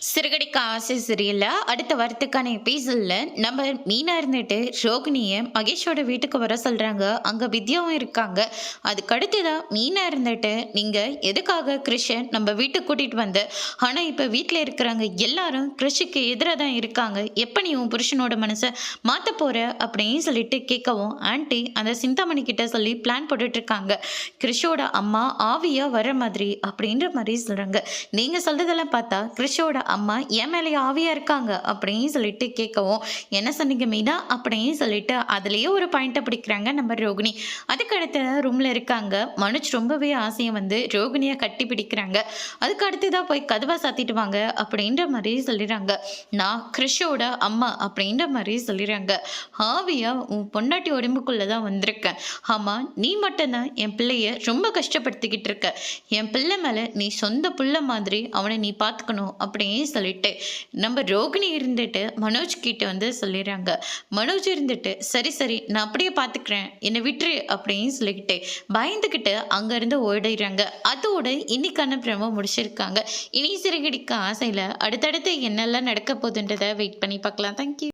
சிறுகடிக்க ஆசை சரியில்ல. அடுத்த வாரத்துக்கான எபிசோட்ல நம்ம மீனா இருந்துட்டு ரோகிணிய மகேஷோட வீட்டுக்கு வர சொல்றாங்க. அங்க வித்யாவும் இருக்காங்க. அதுக்கு அடுத்ததா மீனா இருந்துட்டு, நீங்க எதுக்காக கிறிஷ நம்ம வீட்டுக்கு கூட்டிட்டு வந்த? ஆனா இப்ப வீட்ல இருக்கிறவங்க எல்லாரும் கிறிஷுக்கு எதிரா தான் இருக்காங்க. எப்ப நீ உன் புருஷனோட மனச மாத்த போற? அப்படின்னு சொல்லிட்டு கேட்கவும், ஆன்ட்டி அந்த சிந்தாமணி கிட்ட சொல்லி பிளான் போட்டுட்டு இருக்காங்க. கிறிஷோட அம்மா ஆவியா வர மாதிரி அப்படின்ற மாதிரி சொல்றாங்க. நீங்க சொல்றதெல்லாம் பார்த்தா கிறிஷோட அம்மா என் மேலேயே ஆவியா இருக்காங்க அப்படின்னு சொல்லிட்டு கேட்கவும், என்ன சொன்னீங்க மீனா அப்படின்னு சொல்லிட்டு அதுலயே ஒரு பாயிண்ட்டை பிடிக்கிறாங்க நம்ம ரோகிணி. அதுக்கு அடுத்த ரூம்ல இருக்காங்க. மனுஜ் ரொம்பவே ஆசையை வந்து ரோகிணியை கட்டி பிடிக்கிறாங்க. அதுக்கு அடுத்ததான் போய் கதவை சாத்திட்டு வாங்க அப்படின்ற மாதிரி சொல்லிடுறாங்க. நான் கிறிஷோட அம்மா அப்படின்ற மாதிரி சொல்லிடுறாங்க. ஆவியா உன் பொண்டாட்டி உடம்புக்குள்ளதான் வந்திருக்கேன். ஆமா, நீ மட்டும்தான் என் பிள்ளைய ரொம்ப கஷ்டப்படுத்திக்கிட்டு இருக்க. என் பிள்ளை மேல நீ சொந்த புள்ள மாதிரி அவனை நீ பார்த்துக்கணும் அப்படின்னு சொல்லிட்டு நம்ம ரோகிணி இருந்துட்டு மனோஜ் கிட்ட வந்து சொல்லிடுறாங்க. மனோஜ் இருந்துட்டு சரி சரி நான் அப்படியே பார்த்துக்கிறேன், என்னை விட்டுரு அப்படின்னு சொல்லிக்கிட்டு பயந்துக்கிட்டு அங்கேருந்து ஓடிடுறாங்க. அதோட இன்னைக்கான பிரமோ முடிச்சிருக்காங்க. இனி சிறுகடிக்க ஆசையில் அடுத்தடுத்து என்னெல்லாம் நடக்க போகுதுன்றதை வெயிட் பண்ணி பார்க்கலாம். தேங்க்யூ.